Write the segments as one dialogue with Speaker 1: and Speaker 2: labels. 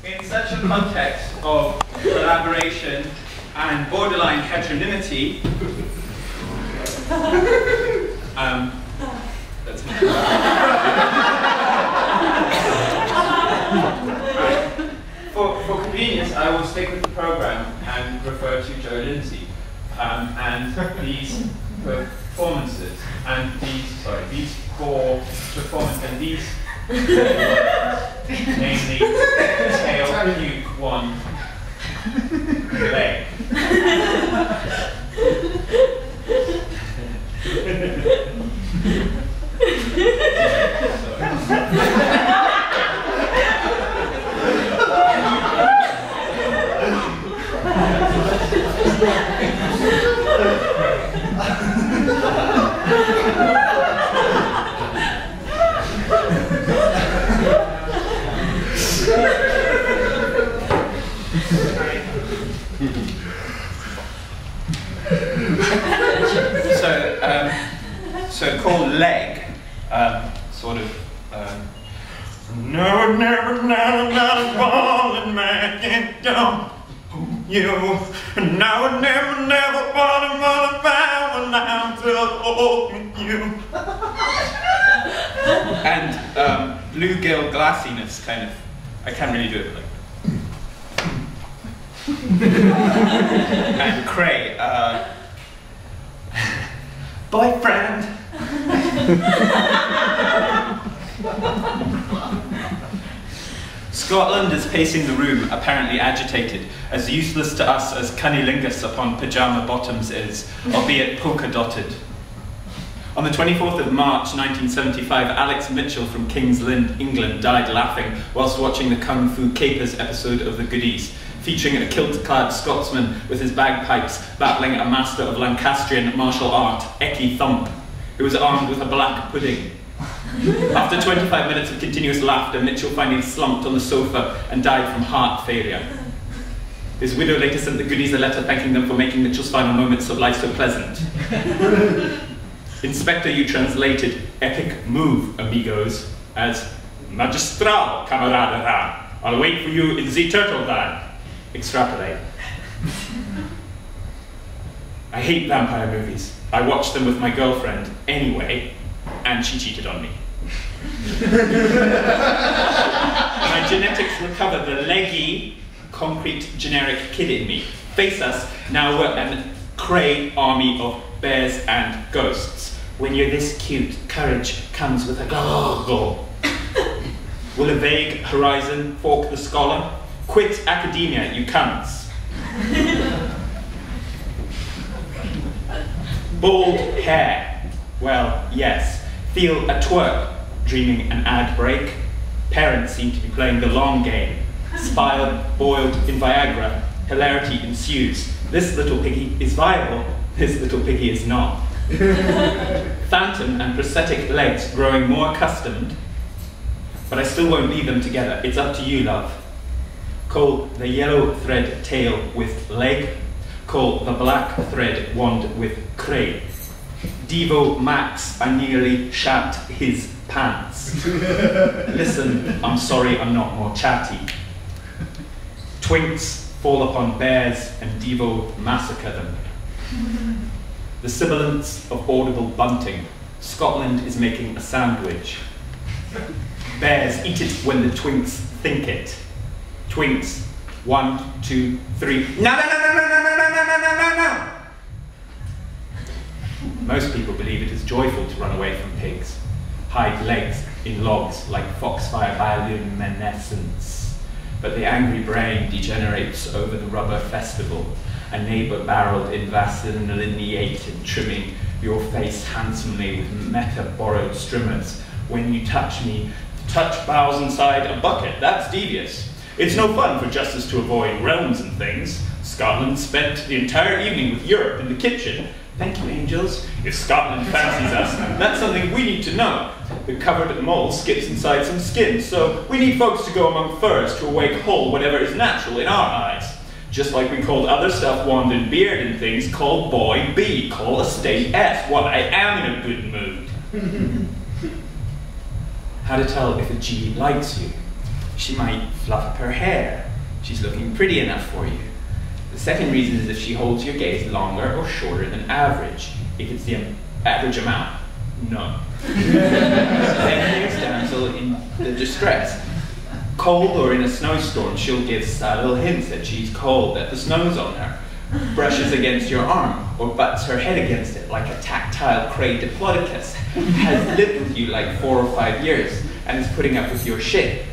Speaker 1: In such a context of collaboration and borderline heteronymity, that's for convenience, I will stick with the program and refer to Joe Lindsay and these performances and these four performances and these namely tail, cube, one, leg. So called leg, sort of. No, never, not a ballin' man can't dump you. Now I never bought a vow when I'm still old with you. And bluegill glassiness, kind of. I can't really do it like. And cray, boyfriend. Scotland is pacing the room, apparently agitated, as useless to us as cunnilingus upon pyjama bottoms is, albeit polka-dotted. On the 24th of March 1975, Alex Mitchell from King's Lynn, England, died laughing whilst watching the Kung Fu Capers episode of The Goodies, featuring a kilt-clad Scotsman with his bagpipes battling a master of Lancastrian martial art, Eki Thump, who was armed with a black pudding. After 25 minutes of continuous laughter, Mitchell finally slumped on the sofa and died from heart failure. His widow later sent the Goodies a letter thanking them for making Mitchell's final moments of life so pleasant. Inspector, you translated epic move, amigos, as magistral, camarada. I'll wait for you in the turtle van. Extrapolate. I hate vampire movies. I watched them with my girlfriend anyway, and she cheated on me. My genetics recovered the leggy, concrete, generic kid in me. Face us, now we're an cray army of bears and ghosts. When you're this cute, courage comes with a goggle. Will a vague horizon fork the scholar? Quit academia, you cunts. Bald hair. Well, yes. Feel a twerk, dreaming an ad break. Parents seem to be playing the long game. Spiled, boiled in Viagra. Hilarity ensues. This little piggy is viable. This little piggy is not. Phantom and prosthetic legs growing more accustomed. But I still won't leave them together. It's up to you, love. Call the yellow thread tail with leg. Call the black thread wand with cray. Devo Max, I nearly shat his pants. Listen, I'm sorry I'm not more chatty. Twinks fall upon bears and Devo massacre them. The sibilance of audible bunting. Scotland is making a sandwich. Bears eat it when the twinks think it. Twinks, 1, 2, 3. No. Most people believe it is joyful to run away from pigs, hide legs in logs like foxfire bioluminescence. But the angry brain degenerates over the rubber festival, a neighbour barreled in Vaseline trimming your face handsomely with meta-borrowed strimmers. When you touch me, touch bows inside a bucket, that's devious. It's no fun for justice to avoid realms and things. Scotland spent the entire evening with Europe in the kitchen. Thank you, angels. If Scotland fancies us, that's something we need to know. The covered mole skips inside some skin, so we need folks to go among furs to awake whole whatever is natural in our eyes. Just like we called other stuff wand and beard and things, call boy B, call estate S. Well, I am in a good mood. How to tell if a G likes you. She might fluff up her hair. She's looking pretty enough for you. The second reason is if she holds your gaze longer or shorter than average. If it's the average amount, no. Then there's damsel in the distress. Cold or in a snowstorm, she'll give subtle hints that she's cold, that the snow's on her, brushes against your arm, or butts her head against it like a tactile cray diplodocus, has lived with you like 4 or 5 years, and is putting up with your shit.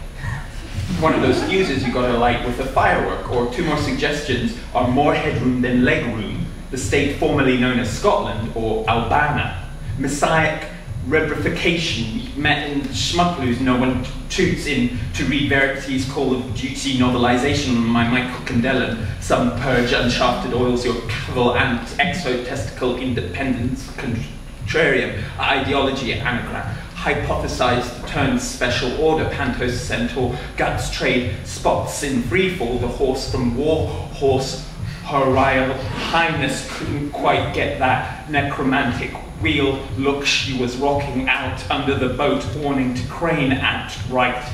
Speaker 1: One of those fuses you gotta light with a firework, or 2 more suggestions are more headroom than leg room, the state formerly known as Scotland, or Albana. Messiah rubrification, we met in Schmuckloos, no one toots in to read Verity's Call of Duty novelization on my Michael Candellan, some purge unshafted oils your cavil and exotestical independence contrarium, ideology anagram, hypothesized turns special order, pantos centaur, guts trade, spots in freefall, the horse from war, horse, her royal highness couldn't quite get that necromantic wheel look she was rocking out under the boat, warning to crane act right.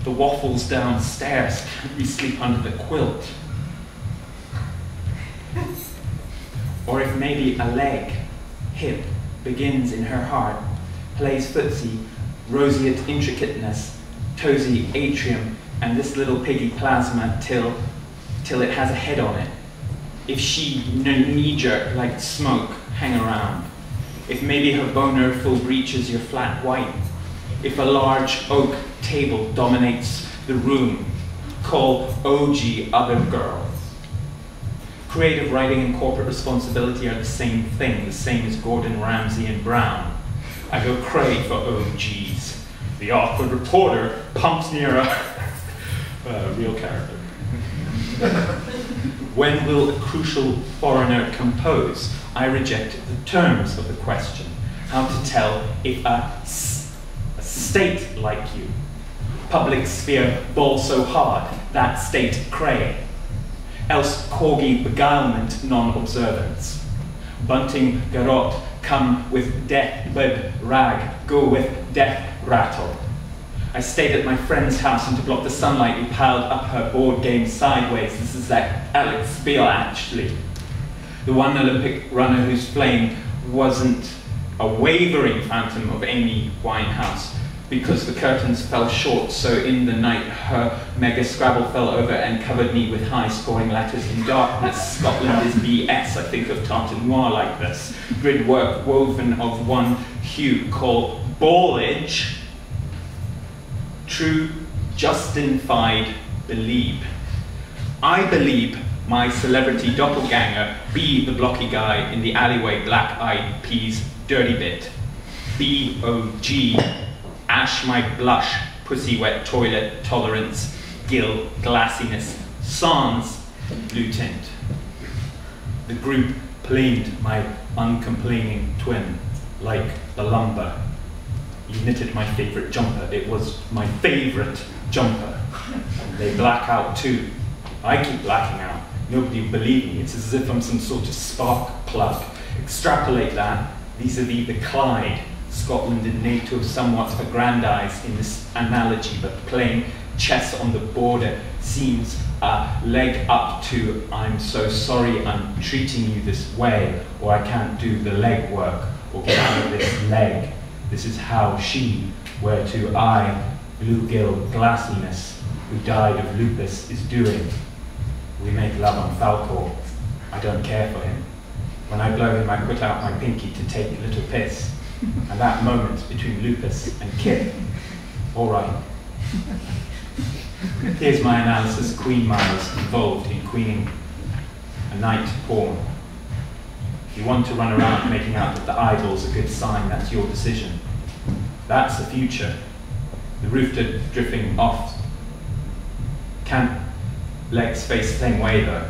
Speaker 1: The waffles downstairs, can't we sleep under the quilt? Or if maybe a leg, hip, begins in her heart, plays footsie, roseate intricateness, tosy atrium, and this little piggy plasma till it has a head on it. If she knee-jerk like smoke, hang around. If maybe her boner full breaches your flat white. If a large oak table dominates the room, call OG other girls. Creative writing and corporate responsibility are the same thing, the same as Gordon Ramsay and Brown. I go cray for OGs. The awkward reporter pumps near a real character. When will a crucial foreigner compose? I reject the terms of the question. How to tell if a state like you, public sphere ball so hard, that state cray. Else corgi beguilement non-observance. Bunting garrot come with death bed rag, go with death rattle. I stayed at my friend's house, and to block the sunlight we piled up her board game sideways. This is that Alex Spiel, actually. The one Olympic runner whose flame wasn't a wavering phantom of Amy Winehouse, because the curtains fell short, so in the night her mega Scrabble fell over and covered me with high-scoring letters in darkness. Scotland is BS, I think of Tartanoir like this. Grid work woven of one hue called ballage. True, justified believe. I believe my celebrity doppelganger be the blocky guy in the alleyway, black-eyed peas, dirty bit. B-O-G, ash my blush, pussy wet toilet, tolerance, gill, glassiness, sans, blue tint. The group cleaned my uncomplaining twin like the lumber. He knitted my favorite jumper. It was my favorite jumper. And they black out too. I keep blacking out. Nobody will believe me. It's as if I'm some sort of spark plug. Extrapolate that vis-a-vis the Clyde. Scotland and NATO somewhat aggrandized in this analogy, but playing chess on the border seems a leg up to I'm so sorry I'm treating you this way, or I can't do the leg work, or get out of this leg. This is how she, whereto I, bluegill glassiness, who died of lupus, is doing. We make love on Falcor. I don't care for him. When I blow him, I put out my pinky to take a little piss. And that moment between lupus and Kip, all right. Here's my analysis, Queen Miles involved in queening a night porn. If you want to run around making out that the idol's a good sign, that's your decision. That's the future. The roof drifting off. Can't legs face the same way though.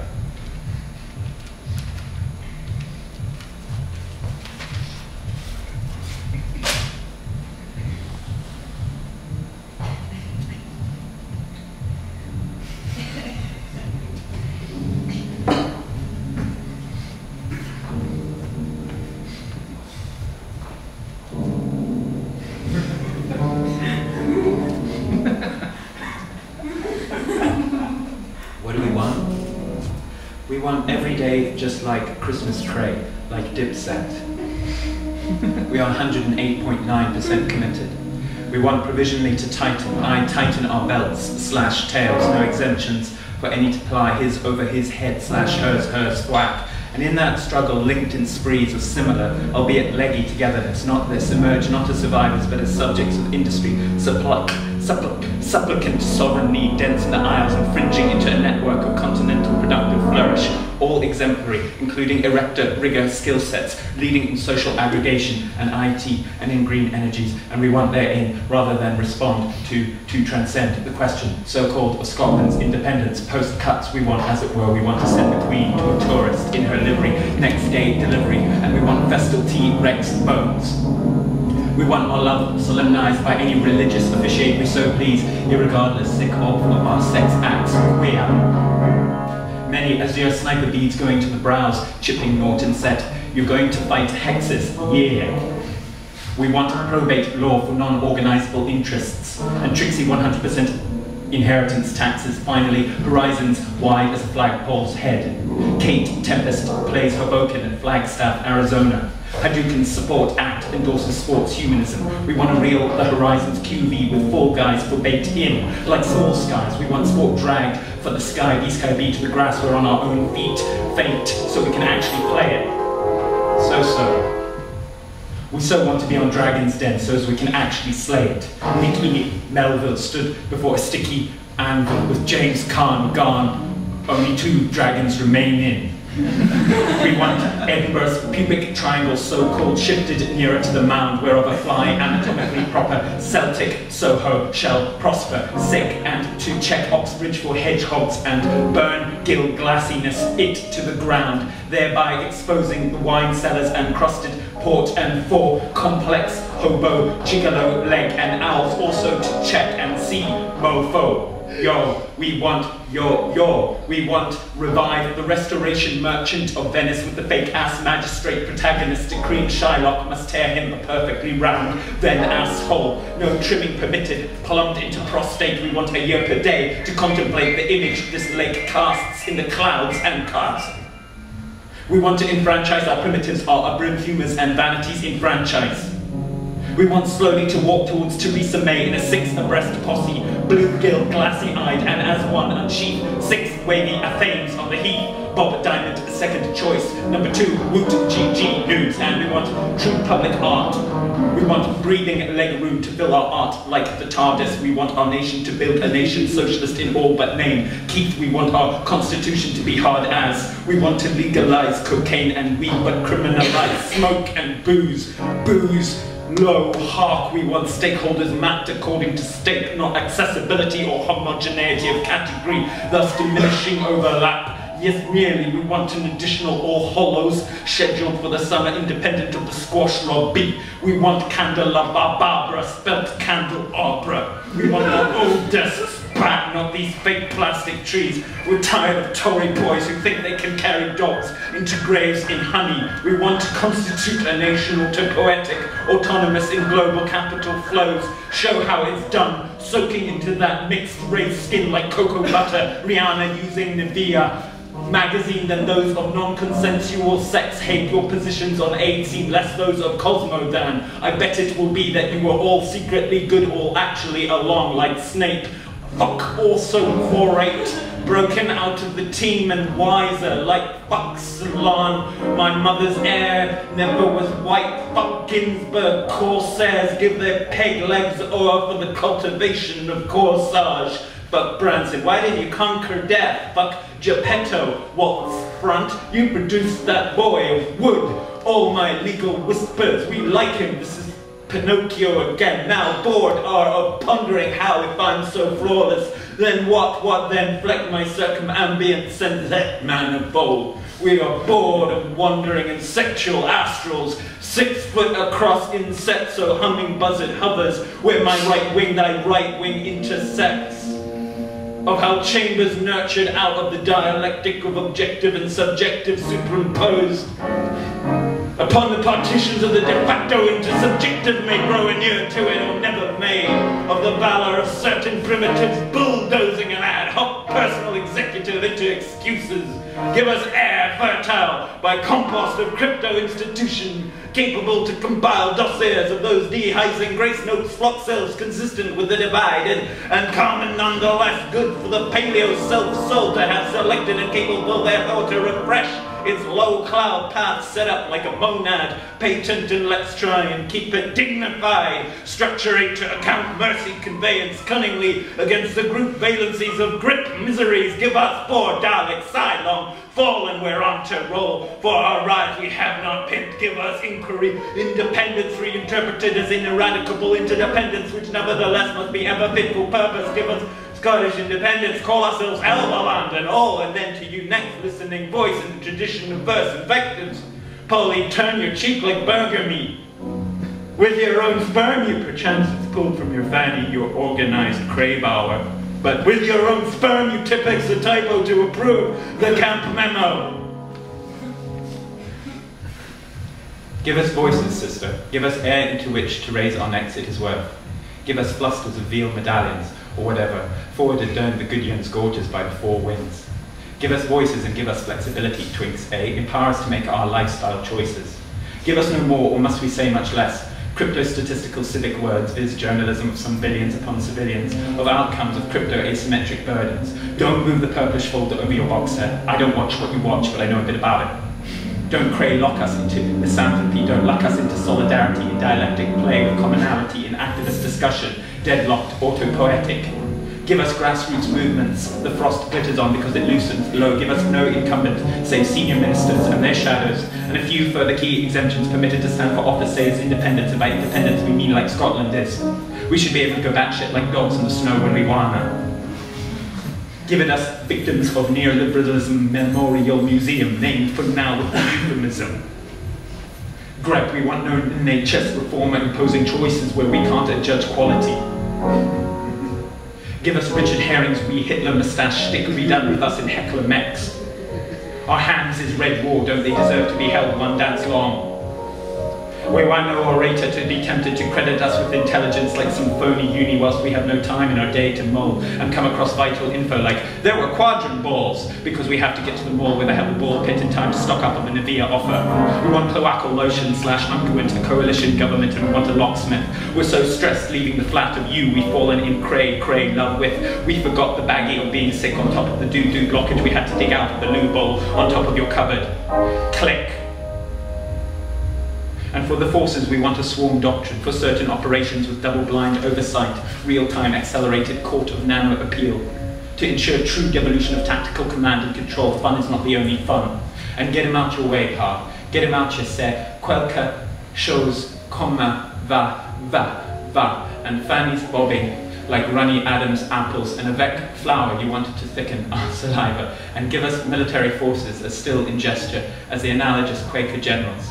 Speaker 1: We want every day just like a Christmas tray, like Dipset. We are 108.9% committed. We want provisionally to tighten our belts / tails, no exemptions for any to ply his over his head / hers thwack. And in that struggle, linked in sprees of similar, albeit leggy togetherness, not this, emerge not as survivors, but as subjects of industry, supplicant sovereign need, dense in the isles, and fringing into a network of continental productive flourish, all exemplary, including erector rigor skill sets, leading in social aggregation and IT and in green energies, and we want therein, rather than respond to transcend the question, so-called, of Scotland's independence. Post-cuts, we want, as it were, we want to send the Queen to a tourist in her livery, next day delivery, and we want festal tea, Rex bones. We want our love solemnized by any religious officiate we so please, irregardless, sick of our sex acts, queer. Many azure sniper beads going to the brows, chipping Norton set. You're going to fight hexes, yeah. We want probate law for non-organizable interests, and tricksy 100% inheritance taxes. Finally, horizons wide as a flagpole's head. Kate Tempest plays Hoboken at Flagstaff, Arizona. Hadouken support act endorses sports humanism. We want to reel the horizons QV with Fall Guys for bait in. Like small skies, we want sport dragged for the sky, B-sky B to the grass. We're on our own feet, faint, so we can actually play it. So. We so want to be on Dragon's Den so as we can actually slay it. Neatly, Melville stood before a sticky anvil with James Caan gone. Only 2 dragons remain in. We want Edinburgh's pubic triangle so-called shifted nearer to the mound whereof a fly anatomically proper Celtic Soho shall prosper, sick, and to check Oxbridge for hedgehogs and burn gill glassiness it to the ground, thereby exposing the wine cellars and crusted port and 4 complex hobo gigolo leg and owls also to check and see mofo. Yo, we want we want revive the restoration merchant of Venice with the fake-ass magistrate protagonist decreeing Shylock must tear him perfectly round, then asshole, no trimming permitted, plumbed into prostate. We want a year per day to contemplate the image this lake casts in the clouds and casts. We want to enfranchise our primitives, our humors and vanities in franchise. We want slowly to walk towards Theresa May in a 6 abreast posse, blue-gill, glassy-eyed, and as one unsheath, 6 wavy Athanes on the heath, Bob Diamond, second choice, number 2, Woot GG News, and we want true public art. We want breathing leg room to fill our art like the TARDIS. We want our nation to build a nation socialist in all but name. Keith, we want our constitution to be hard as. We want to legalize cocaine and weed, but criminalize smoke and booze. Booze. Low, hark, we want stakeholders mapped according to stake, not accessibility or homogeneity of category, thus diminishing overlap. Yes, really, we want an additional All Hollows scheduled for the summer, independent of the squash lobby. We want candelabra, spelt candelabra. We want our old desks back, not these fake plastic trees. We're tired of Tory boys who think they can carry dogs into graves in honey. We want to constitute a nation poetic, autonomous in global capital flows. Show how it's done, soaking into that mixed race skin like cocoa butter. Rihanna using Nivea magazine than those of non-consensual sex hate. Your positions on AIDS seem less those of Cosmo than. I bet it will be that you were all secretly good all actually along like Snape. Fuck also vorate, broken out of the team and wiser like fuck Salon. My mother's heir never was white. Fuck Ginsburg, Corsairs give their peg legs o'er for the cultivation of corsage. Fuck Branson, why didn't you conquer death? Fuck Geppetto, what's front? You produced that boy of wood. All my legal whispers, we like him. This is Pinocchio again, now bored are of pondering how if I'm so flawless, then what then fleck my circumambient and that manifold. We are bored of wandering in sexual astrals, 6 foot across inset so humming buzzard hovers, where my right wing thy right wing intersects. Of how chambers nurtured out of the dialectic of objective and subjective superimposed upon the partitions of the de facto intersubjective may grow inured to it or never may, of the valor of certain primitives bulldozing an ad hoc personal executive into your excuses. Give us air fertile by compost of crypto institution, capable to compile dossiers of those dehising grace notes, flock cells consistent with the divide, and common nonetheless good for the paleo self-soul to have selected and capable therefore to refresh its low cloud path set up like a monad, patent, and let's try and keep it dignified. Structurate to account mercy conveyance cunningly against the group valencies of grip miseries. Give us poor Dalek sidelong, fallen we're on to roll. For our rise we have not pent. Give us inquiry, independence reinterpreted as ineradicable interdependence, which nevertheless must be ever fit for purpose. Give us Scottish independence, call ourselves Elbaland and all, and then to you next listening voice in the tradition of verse invectives. Polly, turn your cheek like burger meat. With your own sperm you perchance it's pulled from your fanny, your organized crave hour. But with your own sperm you typex the typo to approve the camp memo. Give us voices, sister. Give us air into which to raise our necks, it is worth. Give us flusters of veal medallions, or whatever, forwarded down the Gudion's gorges by the four winds. Give us voices and give us flexibility, twinks, Empower us to make our lifestyle choices. Give us no more, or must we say much less, crypto-statistical civic words, viz. Journalism of some billions upon civilians, of outcomes of crypto-asymmetric burdens. Don't move the purplish folder over your box set. I don't watch what you watch, but I know a bit about it. Don't lock us into misanthropy, don't lock us into solidarity in dialectic play with commonality in activist discussion, deadlocked, auto-poetic. Give us grassroots movements, the frost glitters on because it loosens. Lo, give us no incumbent, save senior ministers and their shadows, and a few further key exemptions permitted to stand for office say as independence, and by independence we mean like Scotland is. We should be able to go batshit like dogs in the snow when we wanna. Given us victims of neoliberalism memorial museum, named for now with euphemism. Greg, we want no NHS reformer imposing choices where we can't adjudge quality. Give us Richard Herring's wee Hitler moustache stick be done with us in Heckler Mex. Our hands is red war, don't they deserve to be held one dance long? We want no orator to be tempted to credit us with intelligence like some phony uni whilst we have no time in our day to mull and come across vital info like there were quadrant balls because we have to get to the mall where they have the ball pit in time to stock up on the Nivea offer. We want cloacal lotion / unguent to coalition government and we want a locksmith. We're so stressed leaving the flat of you we've fallen in cray love with. We forgot the baggie of being sick on top of the doo-doo blockage we had to dig out of the loo bowl on top of your cupboard. Click. And for the forces we want a swarm doctrine for certain operations with double-blind oversight, real-time accelerated court of nano appeal. To ensure true devolution of tactical command and control, fun is not the only fun. And get him out your way, pa. Get him out your se, quelques chose, comma, va, and Fanny's bobbing like Runny Adams apples and avec flour you wanted to thicken our saliva, and give us military forces as still in gesture as the analogous Quaker generals.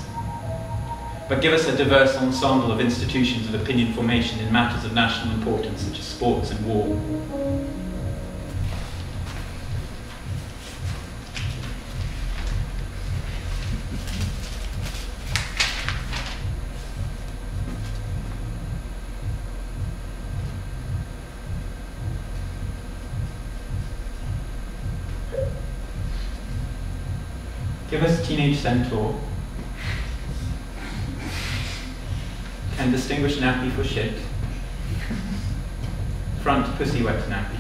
Speaker 1: But give us a diverse ensemble of institutions of opinion formation in matters of national importance, such as sports and war. Give us Teenage Centaur. And distinguish nappy for shit. Front pussy wet nappy.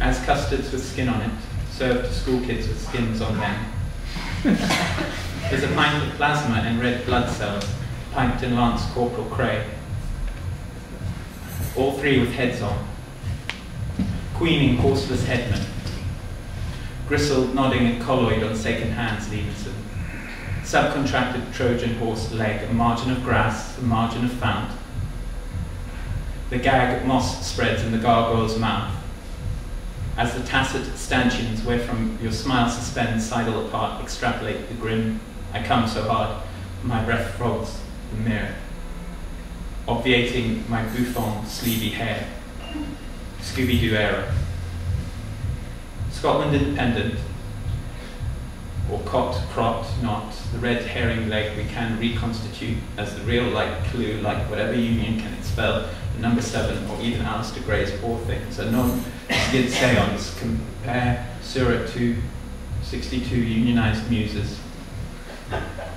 Speaker 1: As custards with skin on it, served to school kids with skins on them. There's a pint of plasma and red blood cells, piped in Lance Corporal Cray. All three with heads on. Queening horseless headmen. Gristled nodding and colloid on second hands, Levinson. Subcontracted Trojan horse leg, a margin of grass, a margin of fount. The gag moss spreads in the gargoyle's mouth. As the tacit stanchions wherefrom your smile suspends sidle apart, extrapolate the grin. I come so hard, my breath frogs the mirror. Obviating my bouffant sleevy hair. Scooby-Doo era. Scotland independent. Or crot, not, the red herring leg we can reconstitute as the real like clue, like whatever union can expel the Number 7, or even Alistair Gray's Poor Things, a non-skid seance. Compare Surah 262, unionized muses.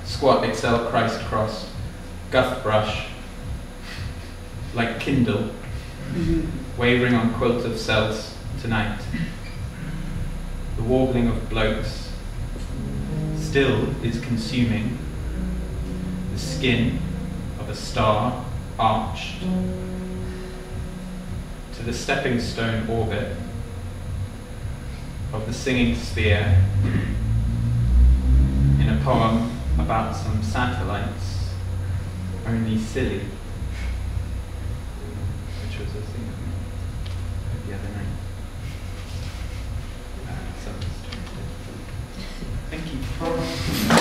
Speaker 1: Squat, excel, Christ cross, guff brush, like Kindle, wavering on quilt of cells tonight. The warbling of blokes still is consuming the skin of a star arched to the stepping stone orbit of the singing sphere in a poem about some satellites, only silly, which was a thing the other night. Thank you.